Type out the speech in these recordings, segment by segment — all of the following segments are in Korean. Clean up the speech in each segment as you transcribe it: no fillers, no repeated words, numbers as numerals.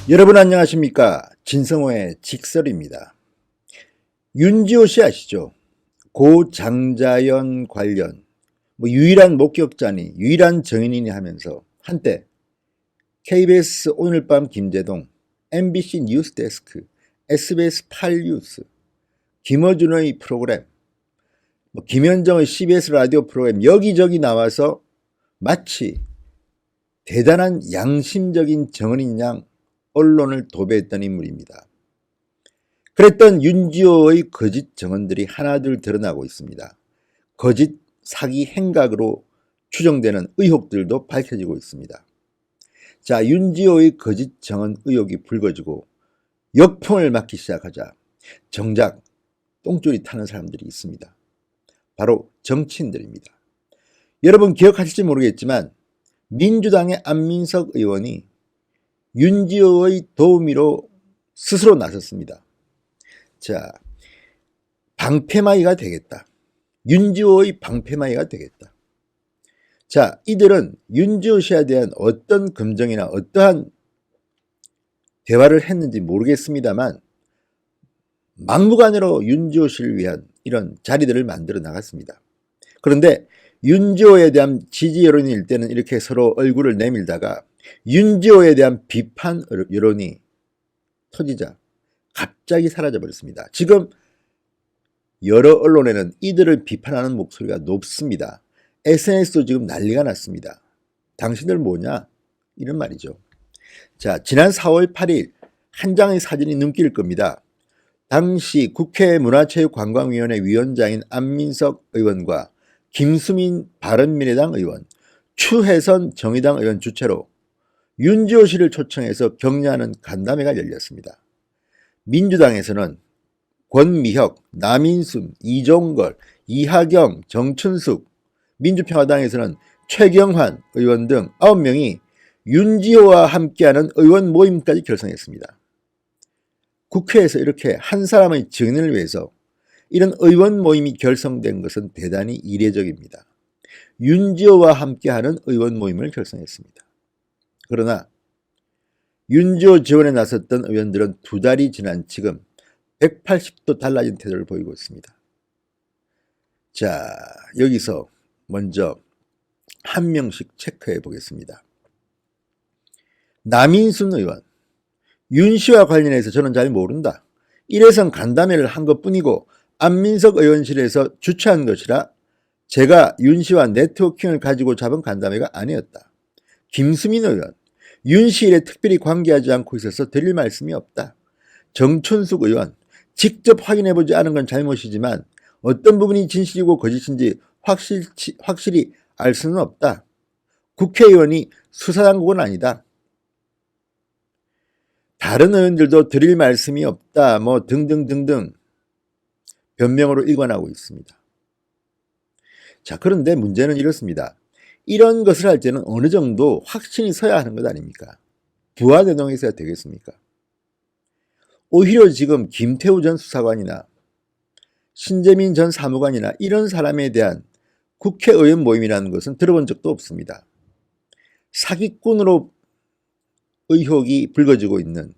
여러분 안녕하십니까? 진성호의 직설입니다. 윤지호 씨 아시죠? 고 장자연 관련 유일한 목격자니 유일한 증인이니 하면서 한때 KBS 오늘 밤 김제동, MBC 뉴스데스크, SBS 8뉴스, 김어준의 프로그램, 김현정의 CBS 라디오 프로그램 여기저기 나와서 마치 대단한 양심적인 증언인 양 언론을 도배했던 인물입니다. 그랬던 윤지호의 거짓 증언들이 하나둘 드러나고 있습니다. 거짓 사기 행각으로 추정되는 의혹들도 밝혀지고 있습니다. 자, 윤지호의 거짓 증언 의혹이 불거지고 역풍을 맞기 시작하자 정작 똥줄이 타는 사람들이 있습니다. 바로 정치인들입니다. 여러분 기억하실지 모르겠지만 민주당의 안민석 의원이 윤지호의 도우미로 스스로 나섰습니다. 자, 방패막이가 되겠다. 윤지호의 방패막이가 되겠다. 자, 이들은 윤지호 씨에 대한 어떤 검증이나 어떠한 대화를 했는지 모르겠습니다만 막무가내로 윤지호 씨를 위한 이런 자리들을 만들어 나갔습니다. 그런데 윤지호에 대한 지지 여론일 때는 이렇게 서로 얼굴을 내밀다가 윤지호에 대한 비판 여론이 터지자 갑자기 사라져버렸습니다. 지금 여러 언론에는 이들을 비판하는 목소리가 높습니다. SNS도 지금 난리가 났습니다. 당신들 뭐냐? 이런 말이죠. 자, 지난 4월 8일 한 장의 사진이 눈길을 끕니다. 당시 국회 문화체육관광위원회 위원장인 안민석 의원과 김수민 바른미래당 의원, 추혜선 정의당 의원 주최로 윤지호 씨를 초청해서 격려하는 간담회가 열렸습니다. 민주당에서는 권미혁, 남인순, 이종걸, 이하경, 정춘숙, 민주평화당에서는 최경환 의원 등 9명이 윤지호와 함께하는 의원 모임까지 결성했습니다. 국회에서 이렇게 한 사람의 증인을 위해서 이런 의원 모임이 결성된 것은 대단히 이례적입니다. 윤지호와 함께하는 의원 모임을 결성했습니다. 그러나 윤지호 지원에 나섰던 의원들은 두 달이 지난 지금 180도 달라진 태도를 보이고 있습니다. 자, 여기서 먼저 한 명씩 체크해 보겠습니다. 남인순 의원, 윤 씨와 관련해서 저는 잘 모른다. 이래선 간담회를 한 것뿐이고 안민석 의원실에서 주최한 것이라 제가 윤 씨와 네트워킹을 가지고 잡은 간담회가 아니었다. 김수민 의원, 윤 씨 일에 특별히 관계하지 않고 있어서 드릴 말씀이 없다. 정춘숙 의원, 직접 확인해보지 않은 건 잘못이지만 어떤 부분이 진실이고 거짓인지 확실히 알 수는 없다. 국회의원이 수사당국은 아니다. 다른 의원들도 드릴 말씀이 없다. 등등등등 변명으로 일관하고 있습니다. 자, 그런데 문제는 이렇습니다. 이런 것을 할 때는 어느 정도 확신이 서야 하는 것 아닙니까? 부하대동이 있어야 되겠습니까? 오히려 지금 김태우 전 수사관이나 신재민 전 사무관이나 이런 사람에 대한 국회의원 모임이라는 것은 들어본 적도 없습니다. 사기꾼으로 의혹이 불거지고 있는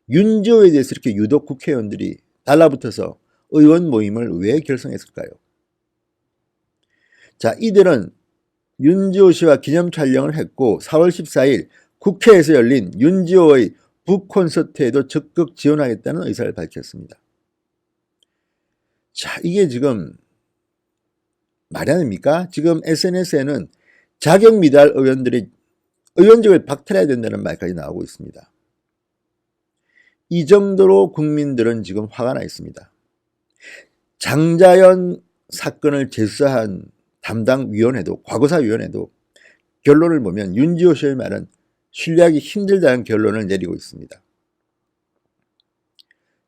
윤지호에 대해서 이렇게 유독 국회의원들이 달라붙어서 의원 모임을 왜 결성했을까요? 자, 이들은 윤지호 씨와 기념 촬영을 했고 4월 14일 국회에서 열린 윤지호의 북콘서트에도 적극 지원하겠다는 의사를 밝혔습니다. 자, 이게 지금 말이 아닙니까? 지금 SNS에는 자격 미달 의원들이 의원직을 박탈해야 된다는 말까지 나오고 있습니다. 이 정도로 국민들은 지금 화가 나 있습니다. 장자연 사건을 재수사한 담당 위원회도 과거사위원회도 결론을 보면 윤지호 씨의 말은 신뢰하기 힘들다는 결론을 내리고 있습니다.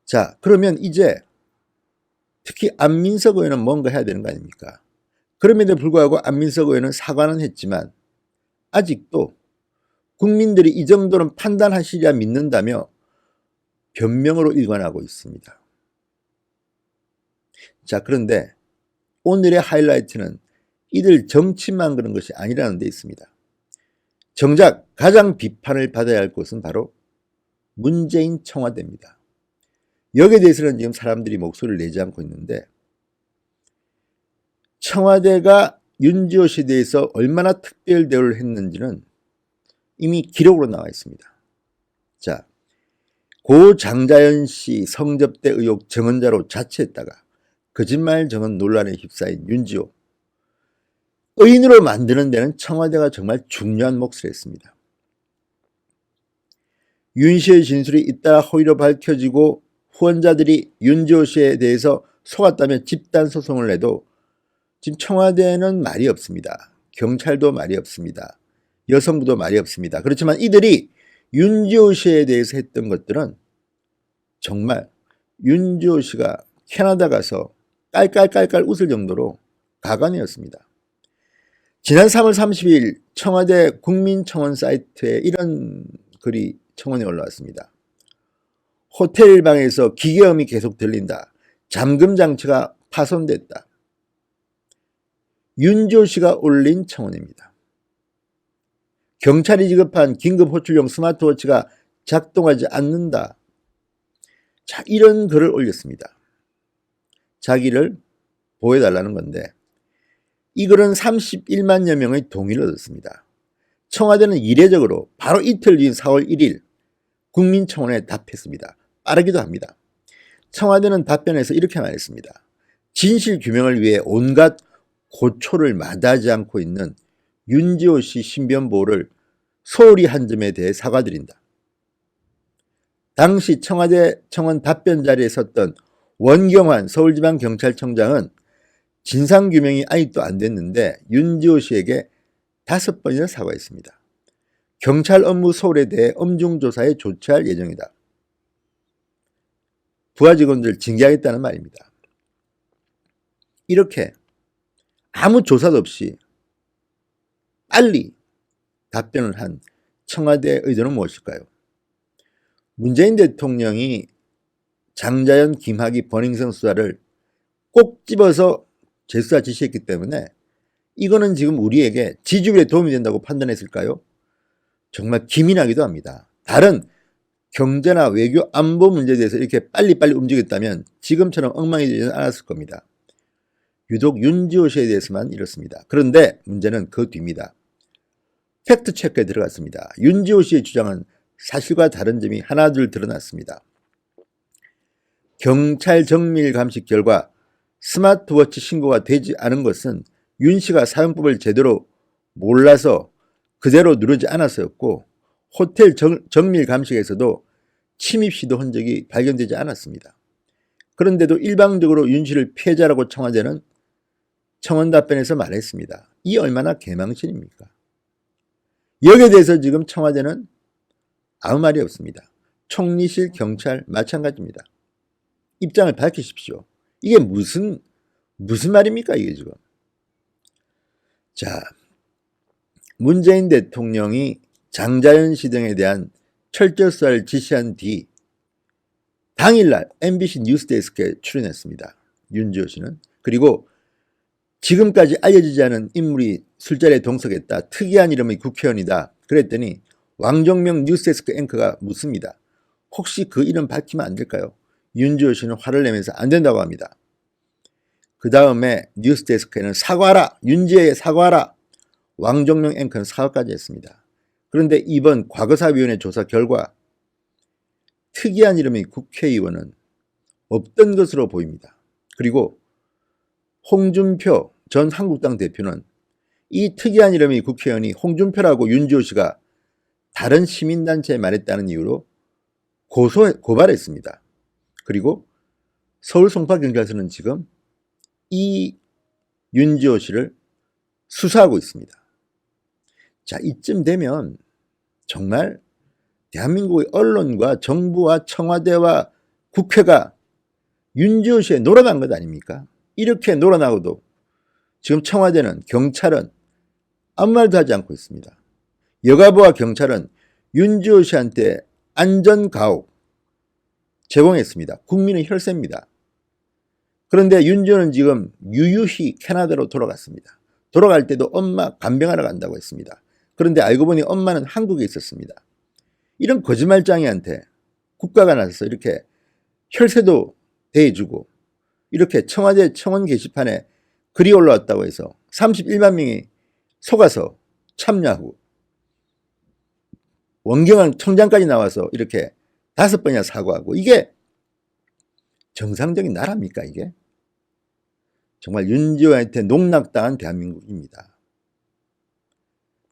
자, 그러면 이제 특히 안민석 의원은 뭔가 해야 되는 거 아닙니까? 그럼에도 불구하고 안민석 의원은 사과는 했지만 아직도 국민들이 이 정도는 판단하시리라 믿는다며 변명으로 일관하고 있습니다. 자, 그런데 오늘의 하이라이트는 이들 정치만 그런 것이 아니라는 데 있습니다. 정작 가장 비판을 받아야 할 것은 바로 문재인 청와대입니다. 여기에 대해서는 지금 사람들이 목소리를 내지 않고 있는데, 청와대가 윤지호 씨에 대해서 얼마나 특별 대우를 했는지는 이미 기록으로 나와 있습니다. 자, 고 장자연 씨 성접대 의혹 증언자로 자처했다가 거짓말 증언 논란에 휩싸인 윤지호. 의인으로 만드는 데는 청와대가 정말 중요한 몫을 했습니다. 윤 씨의 진술이 잇따라 허위로 밝혀지고 후원자들이 윤지호 씨에 대해서 속았다며 집단 소송을 내도 지금 청와대는 말이 없습니다. 경찰도 말이 없습니다. 여성부도 말이 없습니다. 그렇지만 이들이 윤지호 씨에 대해서 했던 것들은 정말 윤지호 씨가 캐나다 가서 깔깔깔깔 웃을 정도로 가관이었습니다. 지난 3월 30일 청와대 국민청원 사이트에 이런 글이 청원에 올라왔습니다. 호텔 방에서 기계음이 계속 들린다. 잠금 장치가 파손됐다. 윤지호 씨가 올린 청원입니다. 경찰이 지급한 긴급 호출용 스마트워치가 작동하지 않는다. 자, 이런 글을 올렸습니다. 자기를 보여달라는 건데, 이 글은 31만여 명의 동의를 얻었습니다. 청와대는 이례적으로 바로 이틀 뒤인 4월 1일 국민청원에 답했습니다. 빠르기도 합니다. 청와대는 답변에서 이렇게 말했습니다. 진실 규명을 위해 온갖 고초를 마다하지 않고 있는 윤지호 씨 신변 보호를 소홀히 한 점에 대해 사과드린다. 당시 청와대 청원 답변 자리에 섰던 원경환 서울지방경찰청장은 진상규명이 아직도 안 됐는데 윤지호 씨에게 5번이나 사과했습니다. 경찰 업무 소홀에 대해 엄중조사에 조치할 예정이다. 부하 직원들 징계하겠다는 말입니다. 이렇게 아무 조사도 없이 빨리 답변을 한 청와대의 의도는 무엇일까요? 문재인 대통령이 장자연, 김학의, 버닝썬 수사를 꼭 집어서 재수사 지시했기 때문에 이거는 지금 우리에게 지지율에 도움이 된다고 판단했을까요? 정말 기민하기도 합니다. 다른 경제나 외교, 안보 문제에 대해서 이렇게 빨리빨리 움직였다면 지금처럼 엉망해지지 않았을 겁니다. 유독 윤지호 씨에 대해서만 이렇습니다. 그런데 문제는 그 뒤입니다. 팩트체크에 들어갔습니다. 윤지호 씨의 주장은 사실과 다른 점이 하나둘 드러났습니다. 경찰 정밀 감식 결과 스마트워치 신고가 되지 않은 것은 윤 씨가 사용법을 제대로 몰라서 그대로 누르지 않았었고, 호텔 정밀 감식에서도 침입 시도 흔적이 발견되지 않았습니다. 그런데도 일방적으로 윤 씨를 피해자라고 청와대는 청원 답변에서 말했습니다. 이 얼마나 개망신입니까? 여기에 대해서 지금 청와대는 아무 말이 없습니다. 총리실, 경찰 마찬가지입니다. 입장을 밝히십시오. 이게 무슨 말입니까, 이게 지금? 자, 문재인 대통령이 장자연 씨 등에 대한 철저 수사를 지시한 뒤 당일날 MBC 뉴스데스크에 출연했습니다. 윤지호 씨는. 그리고 지금까지 알려지지 않은 인물이 술자리에 동석했다. 특이한 이름의 국회의원이다. 그랬더니 왕정명 뉴스데스크 앵커가 묻습니다. 혹시 그 이름 밝히면 안 될까요? 윤지호 씨는 화를 내면서 안 된다고 합니다. 그 다음에 뉴스데스크에는 사과하라! 윤지호에 사과하라! 왕정명 앵커는 사과까지 했습니다. 그런데 이번 과거사위원회 조사 결과 특이한 이름의 국회의원은 없던 것으로 보입니다. 그리고 홍준표 전 한국당 대표는 이 특이한 이름의 국회의원이 홍준표라고 윤지호 씨가 다른 시민단체에 말했다는 이유로 고발했습니다. 그리고 서울 송파경찰서는 지금 이 윤지호 씨를 수사하고 있습니다. 자, 이쯤 되면 정말 대한민국의 언론과 정부와 청와대와 국회가 윤지호 씨에 놀아난 것 아닙니까? 이렇게 놀아나고도 지금 청와대는, 경찰은 아무 말도 하지 않고 있습니다. 여가부와 경찰은 윤지호 씨한테 안전가옥 제공했습니다. 국민의 혈세입니다. 그런데 윤지호는 지금 유유히 캐나다로 돌아갔습니다. 돌아갈 때도 엄마 간병하러 간다고 했습니다. 그런데 알고 보니 엄마는 한국에 있었습니다. 이런 거짓말쟁이한테 국가가 나서서 이렇게 혈세도 대해주고 이렇게 청와대 청원 게시판에 글이 올라왔다고 해서 31만 명이 속아서 참여하고 원경환 청장까지 나와서 이렇게 5번이나 사과하고 이게 정상적인 나라입니까 이게? 정말 윤지호한테 농락당한 대한민국입니다.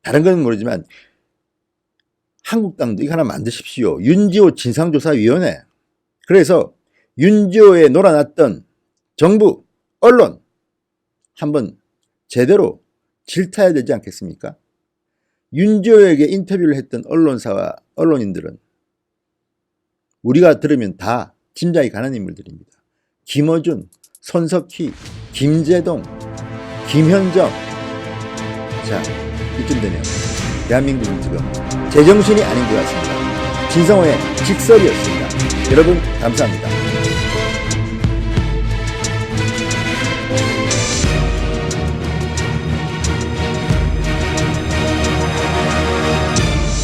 다른 건 모르지만 한국당도 이거 하나 만드십시오. 윤지호 진상조사위원회. 그래서 윤지호에 놀아났던 정부, 언론 한번 제대로 질타해야 되지 않겠습니까? 윤지호에게 인터뷰를 했던 언론사와 언론인들은 우리가 들으면 다 짐작이 가는 인물들입니다. 김어준, 손석희, 김재동, 김현정. 자, 이쯤 되면 대한민국은 지금 제정신이 아닌 것 같습니다. 진성호의 직설이었습니다. 여러분 감사합니다.